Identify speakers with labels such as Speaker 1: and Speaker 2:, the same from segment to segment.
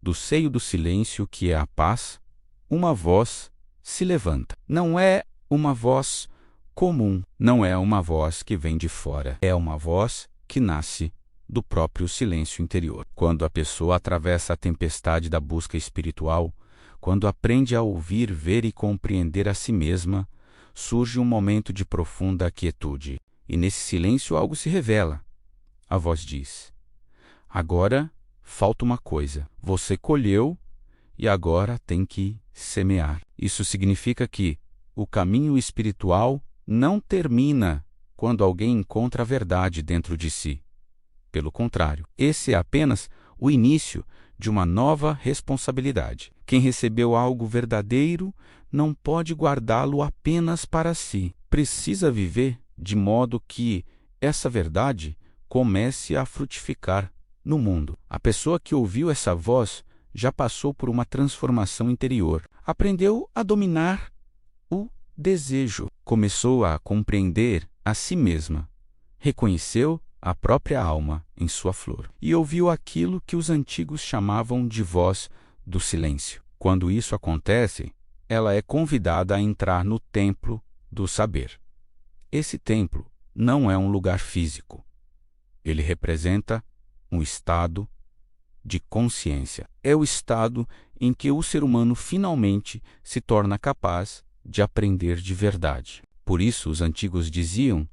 Speaker 1: do seio do silêncio, que é a paz, uma voz se levanta. Não é uma voz comum, não é uma voz que vem de fora. É uma voz que nasce do próprio silêncio interior. Quando a pessoa atravessa a tempestade da busca espiritual, quando aprende a ouvir, ver e compreender a si mesma, surge um momento de profunda quietude. E nesse silêncio algo se revela. A voz diz: agora falta uma coisa. Você colheu e agora tem que semear. Isso significa que o caminho espiritual não termina quando alguém encontra a verdade dentro de si. Pelo contrário, esse é apenas o início de uma nova responsabilidade. Quem recebeu algo verdadeiro não pode guardá-lo apenas para si. Precisa viver de modo que essa verdade comece a frutificar no mundo. A pessoa que ouviu essa voz já passou por uma transformação interior. Aprendeu a dominar o desejo. Começou a compreender a si mesma. Reconheceu a própria alma em sua flor. E ouviu aquilo que os antigos chamavam de voz do silêncio. Quando isso acontece, ela é convidada a entrar no templo do saber. Esse templo não é um lugar físico. Ele representa um estado de consciência. É o estado em que o ser humano finalmente se torna capaz de aprender de verdade. Por isso, os antigos diziam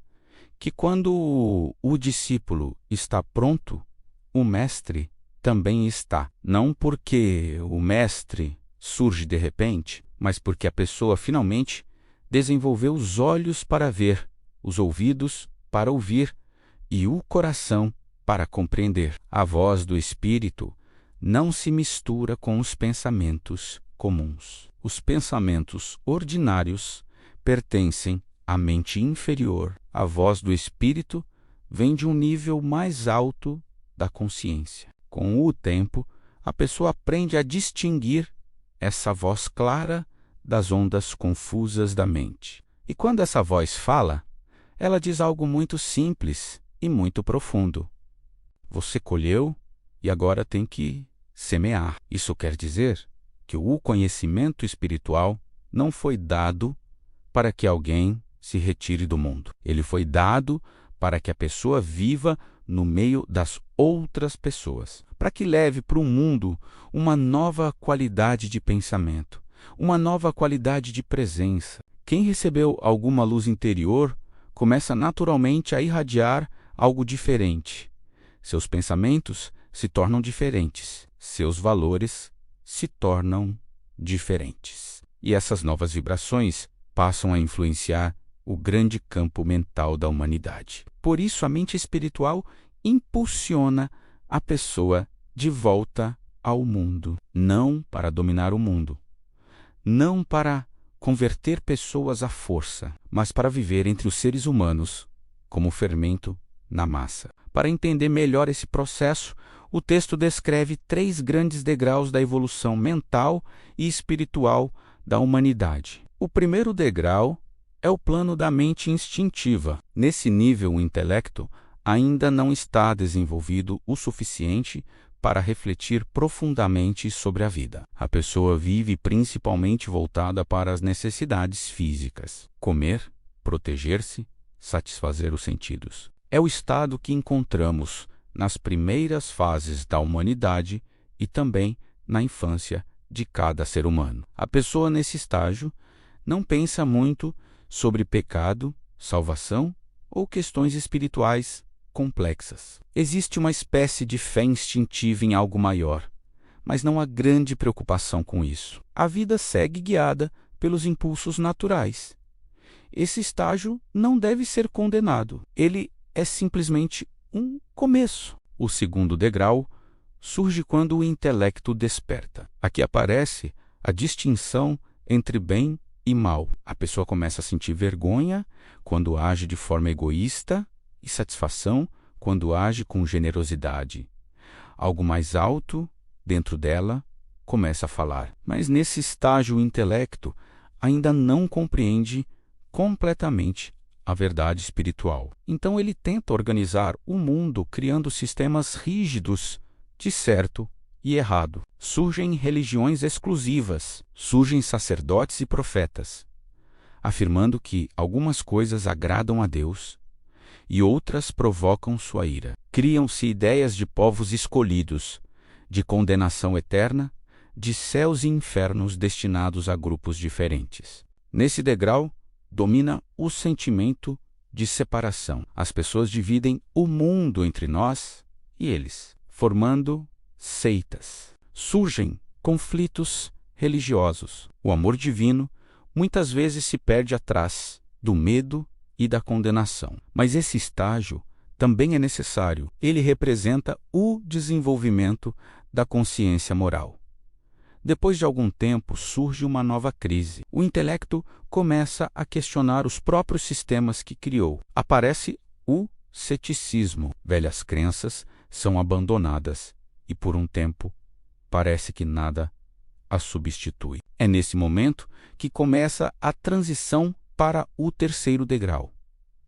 Speaker 1: que quando o discípulo está pronto, o mestre também está. Não porque o mestre surge de repente, mas porque a pessoa finalmente desenvolveu os olhos para ver, os ouvidos para ouvir e o coração para compreender. A voz do Espírito não se mistura com os pensamentos comuns. Os pensamentos ordinários pertencem à mente inferior. A voz do Espírito vem de um nível mais alto da consciência. Com o tempo, a pessoa aprende a distinguir essa voz clara das ondas confusas da mente. E quando essa voz fala, ela diz algo muito simples e muito profundo. Você colheu e agora tem que semear. Isso quer dizer que o conhecimento espiritual não foi dado para que alguém se retire do mundo. Ele foi dado para que a pessoa viva no meio das outras pessoas, para que leve para o mundo uma nova qualidade de pensamento, uma nova qualidade de presença. Quem recebeu alguma luz interior começa naturalmente a irradiar algo diferente. Seus pensamentos se tornam diferentes, seus valores se tornam diferentes. E essas novas vibrações passam a influenciar o grande campo mental da humanidade. Por isso, a mente espiritual impulsiona a pessoa de volta ao mundo, não para dominar o mundo, não para converter pessoas à força, mas para viver entre os seres humanos como fermento na massa. Para entender melhor esse processo, o texto descreve 3 grandes degraus da evolução mental e espiritual da humanidade. O primeiro degrau é o plano da mente instintiva. Nesse nível, o intelecto ainda não está desenvolvido o suficiente para refletir profundamente sobre a vida. A pessoa vive principalmente voltada para as necessidades físicas: comer, proteger-se, satisfazer os sentidos. É o estado que encontramos nas primeiras fases da humanidade e também na infância de cada ser humano. A pessoa nesse estágio não pensa muito sobre pecado, salvação ou questões espirituais complexas. Existe uma espécie de fé instintiva em algo maior, mas não há grande preocupação com isso. A vida segue guiada pelos impulsos naturais. Esse estágio não deve ser condenado. Ele é simplesmente um começo. O segundo degrau surge quando o intelecto desperta. Aqui aparece a distinção entre bem e mal. A pessoa começa a sentir vergonha quando age de forma egoísta e satisfação quando age com generosidade. Algo mais alto dentro dela começa a falar. Mas nesse estágio o intelecto ainda não compreende completamente a verdade espiritual. Então ele tenta organizar o mundo criando sistemas rígidos de certo e errado. surgem religiões exclusivas, surgem sacerdotes e profetas, afirmando que algumas coisas agradam a Deus e outras provocam sua ira. Criam-se ideias de povos escolhidos, de condenação eterna, de céus e infernos destinados a grupos diferentes. Nesse degrau, domina o sentimento de separação. As pessoas dividem o mundo entre nós e eles, formando seitas. Surgem conflitos religiosos. O amor divino muitas vezes se perde atrás do medo e da condenação. Mas esse estágio também é necessário. Ele representa o desenvolvimento da consciência moral. Depois de algum tempo, surge uma nova crise. O intelecto começa a questionar os próprios sistemas que criou. Aparece o ceticismo. Velhas crenças são abandonadas e, por um tempo, parece que nada a substitui. É nesse momento que começa a transição para o terceiro degrau.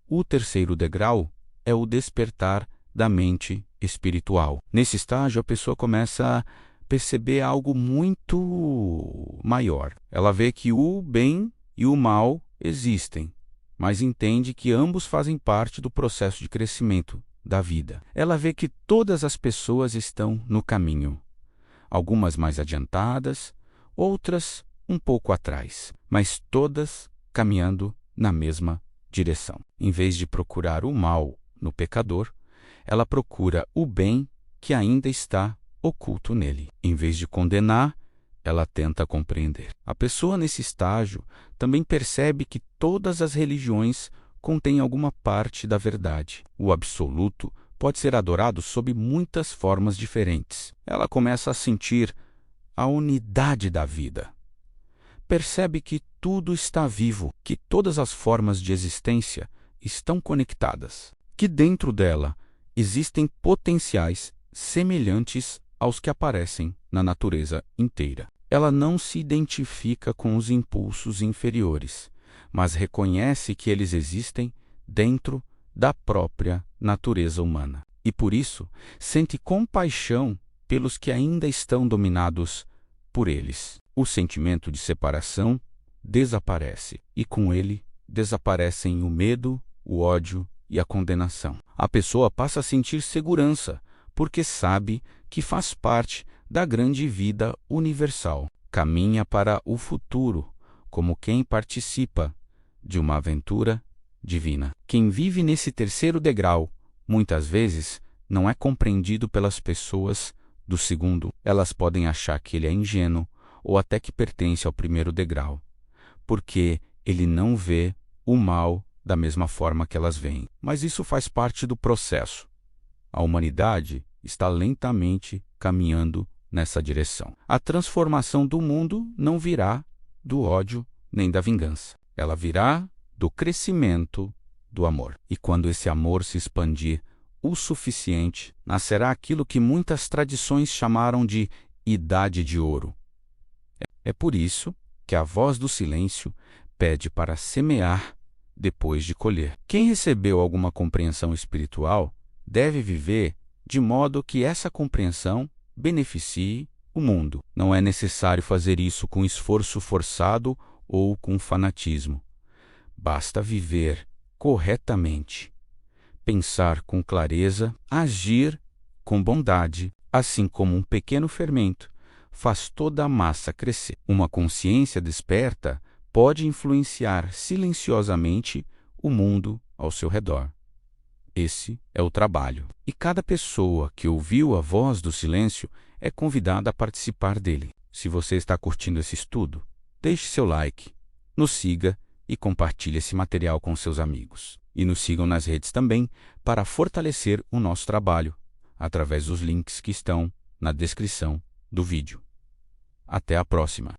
Speaker 1: O terceiro degrau é o despertar da mente espiritual. Nesse estágio, a pessoa começa a perceber algo muito maior. Ela vê que o bem e o mal existem, mas entende que ambos fazem parte do processo de crescimento da vida. Ela vê que todas as pessoas estão no caminho, algumas mais adiantadas, outras um pouco atrás, mas todas caminhando na mesma direção. Em vez de procurar o mal no pecador, ela procura o bem que ainda está oculto nele. Em vez de condenar, ela tenta compreender. A pessoa nesse estágio também percebe que todas as religiões contêm alguma parte da verdade. O absoluto pode ser adorado sob muitas formas diferentes. Ela começa a sentir a unidade da vida. Percebe que tudo está vivo, que todas as formas de existência estão conectadas, que dentro dela existem potenciais semelhantes aos que aparecem na natureza inteira. Ela não se identifica com os impulsos inferiores, mas reconhece que eles existem dentro da própria natureza humana. E por isso, sente compaixão pelos que ainda estão dominados por eles. O sentimento de separação desaparece, e com ele desaparecem o medo, o ódio e a condenação. A pessoa passa a sentir segurança, porque sabe que faz parte da grande vida universal. Caminha para o futuro como quem participa de uma aventura divina. Quem vive nesse terceiro degrau, muitas vezes, não é compreendido pelas pessoas do segundo. Elas podem achar que ele é ingênuo ou até que pertence ao primeiro degrau, porque ele não vê o mal da mesma forma que elas veem. Mas isso faz parte do processo. A humanidade está lentamente caminhando nessa direção. A transformação do mundo não virá do ódio nem da vingança. Ela virá do crescimento do amor. E quando esse amor se expandir o suficiente, nascerá aquilo que muitas tradições chamaram de Idade de Ouro. É por isso que a voz do silêncio pede para semear depois de colher. Quem recebeu alguma compreensão espiritual deve viver de modo que essa compreensão beneficie o mundo. Não é necessário fazer isso com esforço forçado ou com fanatismo. Basta viver corretamente, pensar com clareza, agir com bondade, assim como um pequeno fermento faz toda a massa crescer. Uma consciência desperta pode influenciar silenciosamente o mundo ao seu redor. Esse é o trabalho. E cada pessoa que ouviu a voz do silêncio é convidada a participar dele. Se você está curtindo esse estudo, deixe seu like, nos siga e compartilhe esse material com seus amigos. E nos sigam nas redes também para fortalecer o nosso trabalho, através dos links que estão na descrição do vídeo. Até a próxima!